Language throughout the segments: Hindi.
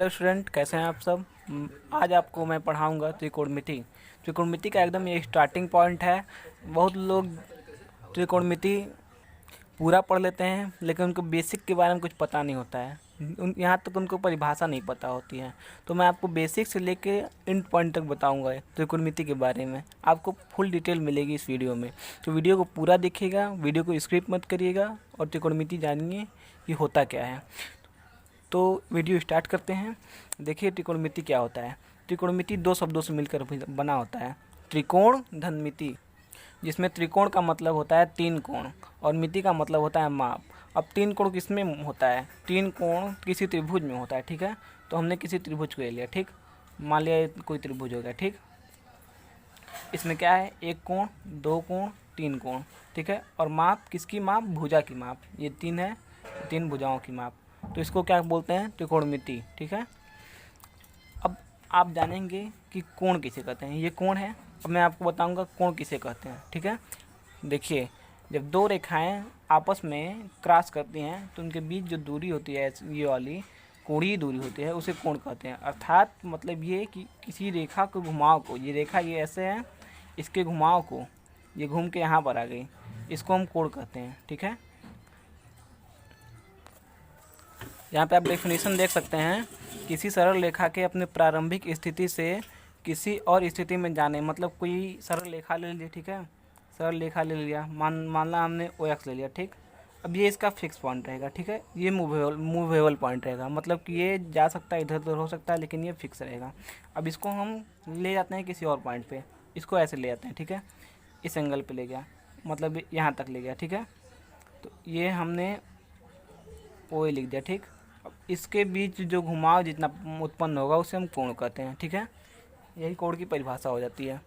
हेलो स्टूडेंट, कैसे हैं आप सब। आज आपको मैं पढ़ाऊंगा त्रिकोणमिति। त्रिकोणमिति का एकदम ये स्टार्टिंग पॉइंट है। बहुत लोग त्रिकोणमिति पूरा पढ़ लेते हैं लेकिन उनको बेसिक के बारे में कुछ पता नहीं होता है। यहाँ तक उनको परिभाषा नहीं पता होती है। तो मैं आपको बेसिक से लेके एंड पॉइंट तक बताऊंगा त्रिकोणमिति के बारे में। आपको फुल डिटेल मिलेगी इस वीडियो में। तो वीडियो को पूरा देखिएगा, वीडियो को स्किप मत करिएगा और त्रिकोणमिति जानिए कि होता क्या है। तो वीडियो स्टार्ट करते हैं। देखिए त्रिकोणमिति क्या होता है। त्रिकोणमिति दो शब्दों से मिलकर बना होता है, त्रिकोण धनमिति, जिसमें त्रिकोण का मतलब होता है तीन कोण और मिति का मतलब होता है माप। अब तीन कोण किस में होता है? तीन कोण किसी त्रिभुज में होता है, ठीक है। तो हमने किसी त्रिभुज को ले लिया, ठीक। मान लिया कोई त्रिभुज हो गया, ठीक। इसमें क्या है? एक कोण, दो कोण, तीन कोण, ठीक है। और माप किसकी माप? भुजा की माप। ये तीन है, तीन भुजाओं की माप। तो इसको क्या बोलते हैं? त्रिकोणमिति, ठीक है। अब आप जानेंगे कि कोण किसे कहते हैं। ये कोण है। अब मैं आपको बताऊंगा कोण किसे कहते हैं, ठीक है। देखिए, जब दो रेखाएं आपस में क्रॉस करती हैं तो उनके बीच जो दूरी होती है, ये वाली कोणीय दूरी होती है, उसे कोण कहते हैं। अर्थात मतलब ये कि किसी रेखा के घुमाव को, ये रेखा ये ऐसे है, इसके घुमाव को ये घूम के यहाँ पर आ गई, इसको हम कोण कहते हैं, ठीक है। यहाँ पे आप डेफिनेशन देख सकते हैं, किसी सरल रेखा के अपने प्रारंभिक स्थिति से किसी और स्थिति में जाने। मतलब कोई सरल रेखा ले ली, ठीक है। सरल रेखा ले लिया, मानना हमने ओ एक्स ले लिया, ठीक। अब ये इसका फिक्स पॉइंट रहेगा, ठीक है। ये मूवेबल पॉइंट रहेगा, मतलब कि ये जा सकता है, इधर उधर हो सकता है, लेकिन ये फिक्स रहेगा। अब इसको हम ले जाते हैं किसी और पॉइंट पे, इसको ऐसे ले जाते हैं, ठीक है। इस एंगल पे ले गया, मतलब यहाँ तक ले गया, ठीक है। तो ये हमने ओ ए लिख दिया, ठीक। अब इसके बीच जो घुमाव जितना उत्पन्न होगा उसे हम कोण कहते हैं, ठीक है। यही कोण की परिभाषा हो जाती है।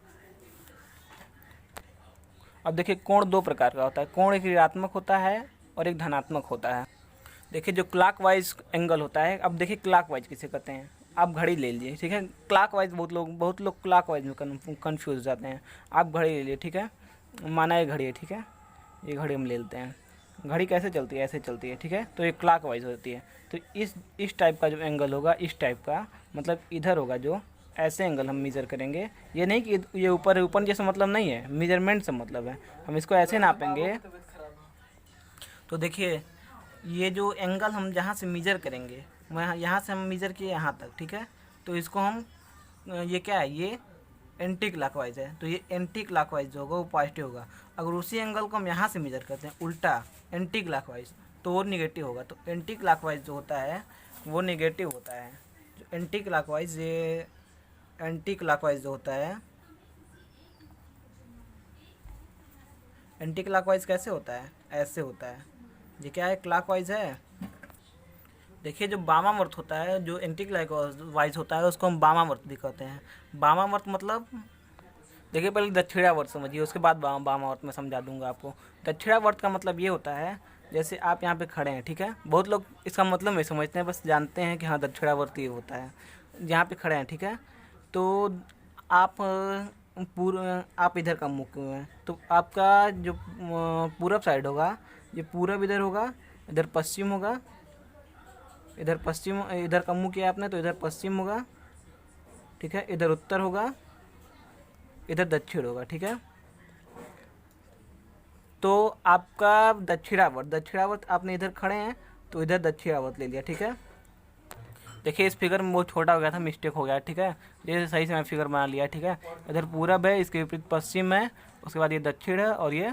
अब देखिए, कोण दो प्रकार का होता है। कोण एक ऋणात्मक होता है और एक धनात्मक होता है। देखिए, जो क्लॉकवाइज एंगल होता है, अब देखिए क्लॉकवाइज किसे कहते हैं। आप घड़ी ले लीजिए, ठीक है। क्लॉकवाइज बहुत लोग क्लॉकवाइज में कन्फ्यूज हो जाते हैं। आप घड़ी ले लीजिए, ठीक है। माना ये घड़ी है, ठीक है। ये घड़ी हम ले लेते हैं। घड़ी कैसे चलती है? ऐसे चलती है, ठीक है। तो ये क्लॉकवाइज होती है। तो इस टाइप का जो एंगल होगा, इस टाइप का मतलब इधर होगा, जो ऐसे एंगल हम मेज़र करेंगे। ये नहीं कि ये ऊपर ऊपर जैसे मतलब नहीं है, मेजरमेंट से मतलब है। हम इसको ऐसे नापेंगे। तो देखिए, ये जो एंगल हम जहाँ से मेज़र करेंगे, यहाँ से हम मेज़र किए यहाँ तक, ठीक है। तो इसको हम, ये क्या है? ये एंटी क्लॉकवाइज है। तो ये एंटी क्लॉकवाइज जो होगा वो पॉजिटिव होगा। अगर उसी एंगल को हम यहाँ से मेजर करते हैं उल्टा एंटी क्लॉकवाइज, तो वो निगेटिव होगा। तो एंटी क्लॉकवाइज जो होता है वो निगेटिव होता है। जो एंटी क्लॉकवाइज, ये एंटी क्लॉकवाइज जो होता है, एंटी क्लॉकवाइज कैसे होता है? ऐसे होता है। ये क्या है? क्लॉकवाइज है। देखिए, जो वामावर्त होता है, जो एंटी क्लॉकवाइज होता है, उसको हम वामावर्त भी कहते हैं। वामावर्त मतलब, देखिए पहले दक्षिणावर्त समझिए, उसके बाद वामावर्त में समझा दूंगा आपको। दक्षिणावर्त का मतलब ये होता है, जैसे आप यहाँ पे खड़े हैं, ठीक है। बहुत लोग इसका मतलब नहीं समझते हैं, बस जानते हैं कि हाँ दक्षिणावर्त ये होता है। यहाँ पे खड़े हैं, ठीक है। तो आप आप इधर का मुख हैं, तो आपका जो पूरब साइड होगा, ये पूरब इधर होगा, इधर पश्चिम होगा, इधर पश्चिम, इधर का मुँह किया आपने तो इधर पश्चिम होगा, ठीक है। इधर उत्तर होगा, इधर दक्षिण होगा, ठीक है। तो आपका दक्षिणावर्त आपने इधर खड़े हैं तो इधर दक्षिणावर्त ले लिया, ठीक है। देखिए, इस फिगर में बहुत छोटा हो गया था, मिस्टेक हो गया, ठीक है। ये सही से मैं फिगर बना लिया, ठीक है। इधर पूरब है, इसके विपरीत पश्चिम है, उसके बाद ये दक्षिण है और ये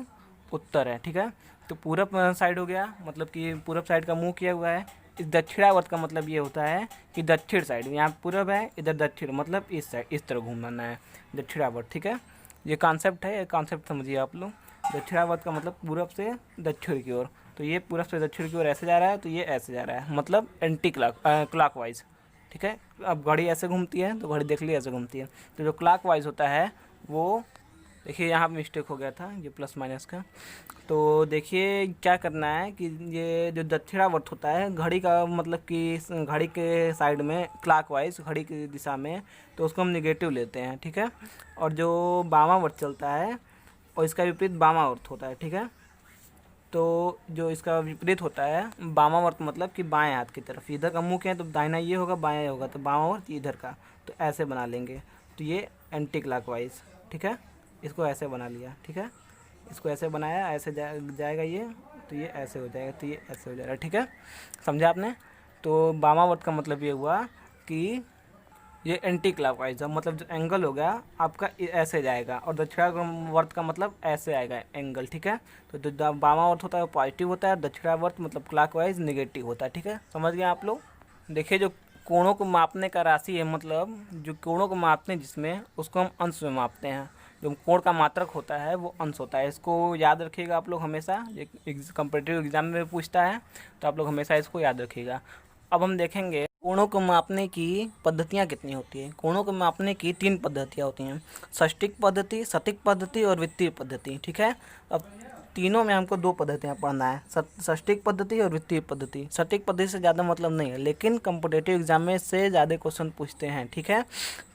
उत्तर है, ठीक है। तो पूरब साइड हो गया, मतलब कि पूरब साइड का मुंह किया हुआ है। इस दक्षिणावर्त का मतलब ये होता है कि दक्षिण साइड, यहाँ पूरब है, इधर दक्षिण, मतलब इस साइड, इस तरह घूमना है दक्षिणावर्त, ठीक है। ये कॉन्सेप्ट है, ये कॉन्सेप्ट समझिए आप लोग। दक्षिणावर्त का मतलब पूरब से दक्षिण की ओर। तो ये पूरब से दक्षिण की ओर ऐसे जा रहा है, तो ये ऐसे जा रहा है, मतलब एंटी क्लॉकवाइज, ठीक है। अब घड़ी ऐसे घूमती है तो घड़ी देख ली ऐसे घूमती है। तो जो क्लॉकवाइज होता है वो, देखिए यहाँ मिस्टेक हो गया था, ये प्लस माइनस का। तो देखिए क्या करना है कि ये जो दक्षिणावर्त होता है, घड़ी का मतलब कि घड़ी के साइड में क्लॉकवाइज, घड़ी की दिशा में, तो उसको हम निगेटिव लेते हैं, ठीक है। और जो वामावर्त चलता है और इसका विपरीत वामावर्त होता है, ठीक है। तो जो इसका विपरीत होता है वामावर्त, मतलब कि बाएं हाथ की तरफ। इधर का मुख है तो दाहिना ये होगा, बायां होगा तो वामावर्त इधर का। तो ऐसे बना लेंगे। तो ये एंटी क्लॉकवाइज, ठीक है। इसको ऐसे बना लिया, ठीक है। इसको ऐसे बनाया, ऐसे जाएगा ये, तो ये ऐसे हो जाएगा, तो ये ऐसे हो जाएगा, ठीक है। समझा आपने? तो वामावर्त का मतलब ये हुआ कि ये एंटी क्लॉकवाइज है, मतलब जो एंगल होगा आपका ऐसे जाएगा, और दक्षिणावर्त का मतलब ऐसे आएगा एंगल, ठीक है। तो जो वामावर्त होता है वो पॉजिटिव होता है, दक्षिणावर्त मतलब क्लॉकवाइज नेगेटिव होता है, ठीक है। समझ गए आप लोग? देखिए, जो कोणों को मापने का राशि है, मतलब जो कोणों को मापते हैं जिसमें, उसको हम अंश में मापते हैं। जो कोण का मात्रक होता है वो अंश होता है। इसको याद रखिएगा आप लोग हमेशा, एक कॉम्पिटिटिव एग्जाम में पूछता है, तो आप लोग हमेशा इसको याद रखिएगा। अब हम देखेंगे कोणों को मापने की पद्धतियाँ कितनी होती है। कोणों को मापने की 3 पद्धतियाँ होती हैं, षष्टिक पद्धति, सटीक पद्धति और वित्तीय पद्धति, ठीक है। अब तीनों में हमको 2 पद्धतियाँ पढ़ना है, षष्टिक पद्धति और वित्तीय पद्धति। सटीक पद्धति से ज़्यादा मतलब नहीं है, लेकिन कॉम्पिटिटिव एग्जाम में से ज़्यादा क्वेश्चन पूछते हैं, ठीक है।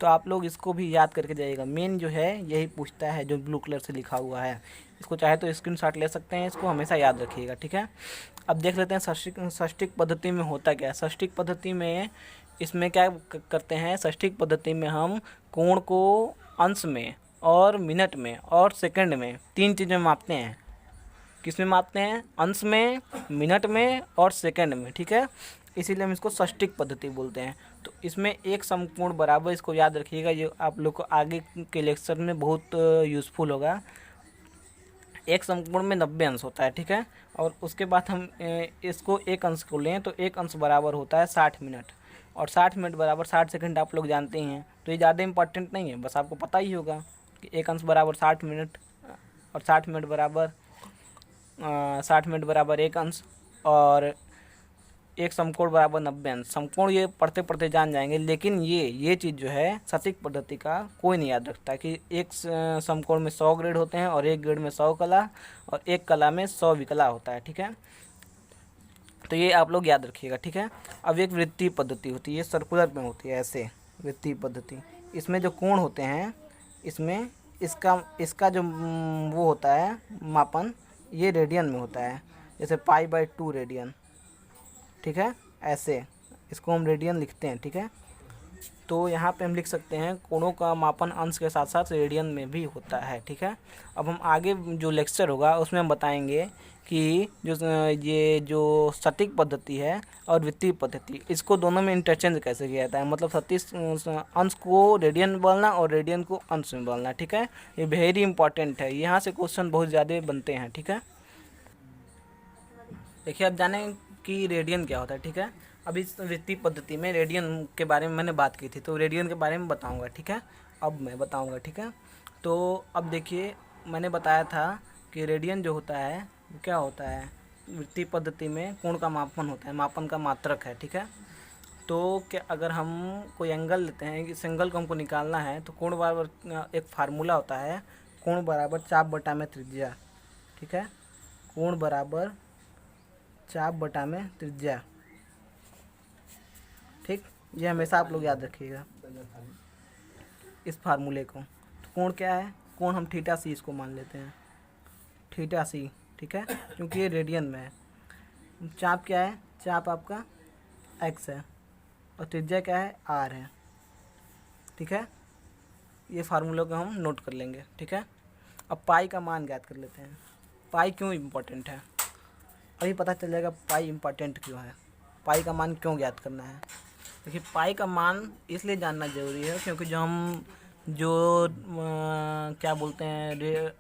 तो आप लोग इसको भी याद करके जाइएगा। मेन जो है यही पूछता है, जो ब्लू कलर से लिखा हुआ है। इसको चाहे तो स्क्रीनशॉट ले सकते हैं, इसको हमेशा याद रखिएगा, ठीक है। अब देख लेते हैं षष्टिक पद्धति में होता क्या है। षष्टिक पद्धति में इसमें क्या करते हैं, षष्टिक पद्धति में हम कोण को अंश में और मिनट में और सेकंड में 3 चीज़ में मापते हैं। किस में मापते हैं? अंश में, मिनट में और सेकंड में, ठीक है। इसीलिए हम इसको षष्टिक पद्धति बोलते हैं। तो इसमें एक समकोण बराबर, इसको याद रखिएगा, ये आप लोग को आगे के लेक्चर में बहुत यूज़फुल होगा। एक समकोण में 90 अंश होता है, ठीक है। और उसके बाद हम इसको एक अंश को लें तो एक अंश बराबर होता है 60 मिनट, और 60 मिनट बराबर 60 सेकंड आप लोग जानते ही हैं। तो ये ज़्यादा इंपॉर्टेंट नहीं है, बस आपको पता ही होगा कि एक अंश बराबर 60 मिनट, और 60 मिनट बराबर 60 मिनट बराबर एक अंश, और एक समकोण बराबर 90 अंश। समकोण ये पढ़ते पढ़ते जान जाएंगे, लेकिन ये चीज़ जो है सटीक पद्धति का कोई नहीं याद रखता कि एक समकोण में 100 ग्रेड होते हैं, और एक ग्रेड में 100 कला, और एक कला में 100 विकला होता है, ठीक है। तो ये आप लोग याद रखिएगा, ठीक है। अब एक वृत्तीय पद्धति होती है, ये सर्कुलर में होती है ऐसे, वृत्तीय पद्धति। इसमें जो कोण होते हैं, इसमें इसका जो वो होता है मापन, ये रेडियन में होता है, जैसे π/2 रेडियन, ठीक है। ऐसे इसको हम रेडियन लिखते हैं, ठीक है। तो यहाँ पे हम लिख सकते हैं कोणों का मापन अंश के साथ साथ रेडियन में भी होता है, ठीक है। अब हम आगे जो लेक्चर होगा उसमें हम बताएंगे कि ये जो सटीक पद्धति है और वित्तीय पद्धति, इसको दोनों में इंटरचेंज कैसे किया जाता है, मतलब सटीक अंश को रेडियन में बदलना और रेडियन को अंश में बदलना, ठीक है। ये वेरी इंपॉर्टेंट है, यहाँ से क्वेश्चन बहुत ज़्यादा बनते हैं, ठीक है। देखिए, अब जाने कि रेडियन क्या होता है, ठीक है। अभी इस वृत्तीय पद्धति में रेडियन के बारे में मैंने बात की थी, तो रेडियन के बारे में बताऊंगा, ठीक है। अब मैं बताऊंगा, ठीक है। तो अब देखिए, मैंने बताया था कि रेडियन जो होता है वो क्या होता है, वृत्तीय पद्धति में कोण का मापन होता है, मापन का मात्रक है, ठीक है। तो क्या अगर हम कोई एंगल लेते हैं, इस एंगल को हमको निकालना है, तो कोण बराबर एक फार्मूला होता है, कोण बराबर चाप बटा में त्रिज्या, ठीक है। कोण बराबर चाप बटा में त्रिज्या, ठीक। ये हमेशा आप लोग याद रखिएगा इस फार्मूले को। तो कोण क्या है? कोण हम थीटा सी इसको मान लेते हैं, थीटा सी, ठीक है, क्योंकि ये रेडियन में है। चाप क्या है? चाप आपका x है, और त्रिज्या क्या है? r है, ठीक है। ये फार्मूले को हम नोट कर लेंगे, ठीक है। अब पाई का मान ज्ञात कर लेते हैं। पाई क्यों इम्पोर्टेंट है, अभी पता चल जाएगा पाई इम्पोर्टेंट क्यों है, पाई का मान क्यों ज्ञात करना है। देखिए, पाई का मान इसलिए जानना ज़रूरी है क्योंकि क्या बोलते हैं,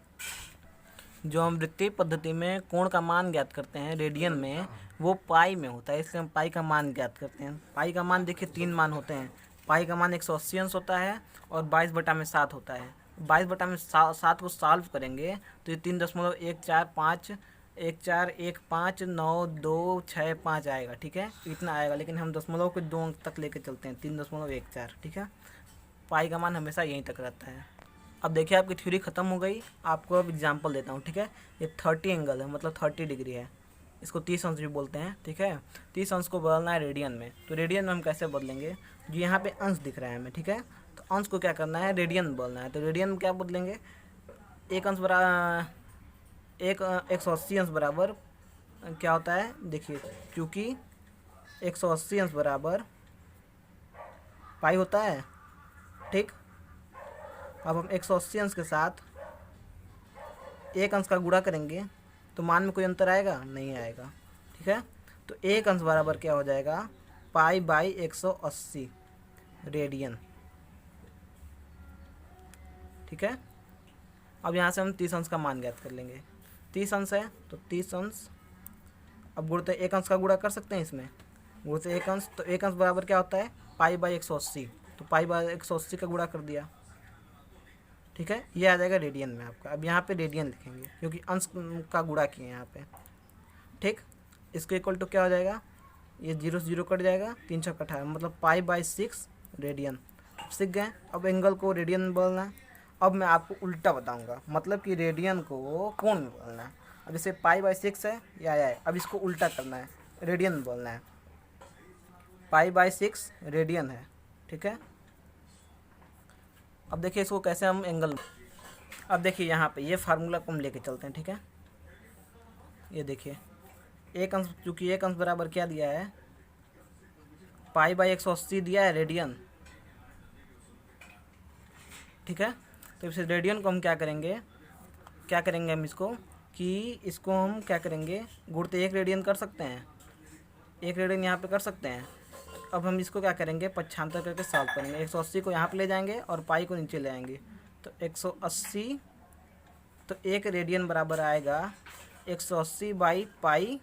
जो हम वृत्तीय पद्धति में कोण का मान ज्ञात करते हैं रेडियन में, वो पाई में होता है, इसलिए हम पाई का मान ज्ञात करते हैं। पाई का मान देखिए 3 मान होते हैं। पाई का मान 180 अंश होता है और 22/7 होता है। 22/7 को सॉल्व करेंगे तो ये 3.145 14159265 आएगा, ठीक है, इतना आएगा। लेकिन हम दशमलव के 2 अंक तक लेके चलते हैं, 3.14, ठीक है। पाई का मान हमेशा यहीं तक रहता है। अब देखिए, आपकी थ्योरी ख़त्म हो गई। आपको अब एग्जांपल देता हूँ, ठीक है। ये 30 एंगल है, मतलब 30 डिग्री है, इसको 30 अंश भी बोलते हैं, ठीक है। 30 अंश को बदलना है रेडियन में, तो रेडियन में हम कैसे बदलेंगे, जो यहाँ पे अंश दिख रहा है हमें, ठीक है। तो अंश को क्या करना है, रेडियन में बदलना है। तो रेडियन में क्या बदलेंगे, एक अंश बराबर 180 अंश बराबर क्या होता है, देखिए क्योंकि 180 अंश बराबर पाई होता है, ठीक। अब हम 180 अंश के साथ एक अंश का गुणा करेंगे तो मान में कोई अंतर आएगा, नहीं आएगा, ठीक है। तो एक अंश बराबर क्या हो जाएगा, पाई बाई 180 रेडियन, ठीक है। अब यहाँ से हम 30 अंश का मान ज्ञात कर लेंगे। 30 अंश है तो 30 अंश, अब गुणते एक अंश का गुणा कर सकते हैं इसमें, गुणते एक अंश, तो एक अंश बराबर क्या होता है, पाई बाई 180, तो पाई बाई 180 का गुणा कर दिया, ठीक है। ये आ जाएगा रेडियन में आपका। अब यहाँ पे रेडियन लिखेंगे क्योंकि अंश का गुणा किए यहाँ पे, ठीक। इसको इक्वल टू क्या हो जाएगा, ये 0 से 0 कट जाएगा, 3 छक्का 18, मतलब पाई बाई 6 रेडियन। सीख गए। अब एंगल को रेडियन बोलना है। अब मैं आपको उल्टा बताऊंगा, मतलब कि रेडियन को कोण में बोलना है। अब जैसे पाई बाई 6 है या आया है, अब इसको उल्टा करना है, रेडियन बोलना है। पाई बाई 6 रेडियन है, ठीक है। अब देखिए इसको कैसे हम एंगल, अब देखिए यहाँ पे ये फार्मूला को हम लेके चलते हैं, ठीक है। ये देखिए एक अंश, चूँकि एक अंश बराबर क्या दिया है, पाई बाई 180 दिया है रेडियन, ठीक है। तो इस रेडियन को हम क्या करेंगे हम इसको, कि इसको हम क्या करेंगे, गुणते एक रेडियन कर सकते हैं, एक रेडियन यहाँ पे कर सकते हैं। अब हम इसको क्या करेंगे, पक्षांतर करके सॉल्व करेंगे। 180 को यहाँ पे ले जाएंगे और पाई को नीचे ले आएंगे, तो 180, तो एक रेडियन बराबर आएगा 180 बाई पाई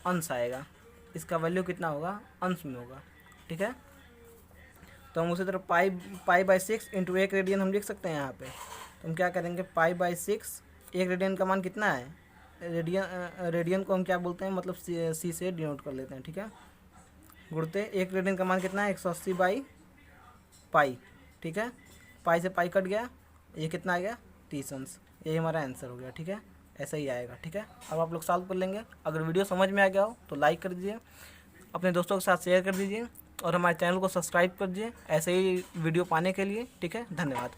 अंश आएगा। इसका वैल्यू कितना होगा, अंश में होगा, ठीक है। तो हम उसी तरह पाई बाई 6 इंटू एक रेडियन हम लिख सकते हैं यहाँ पे। तो हम क्या करेंगे, पाई बाई 6, एक रेडियन का मान कितना है, रेडियन को हम क्या बोलते हैं, मतलब सी से डिनोट कर लेते हैं, ठीक है। गुणते एक रेडियन का मान कितना है, 180 बाई पाई, ठीक है। पाई से पाई कट गया, ये कितना आ गया, 30 अंश। यही हमारा आंसर हो गया, ठीक है। ऐसा ही आएगा, ठीक है। अब आप लोग सॉल्व कर लेंगे। अगर वीडियो समझ में आ गया हो तो लाइक कर दीजिए, अपने दोस्तों के साथ शेयर कर दीजिए और हमारे चैनल को सब्सक्राइब कर दीजिए ऐसे ही वीडियो पाने के लिए, ठीक है। धन्यवाद।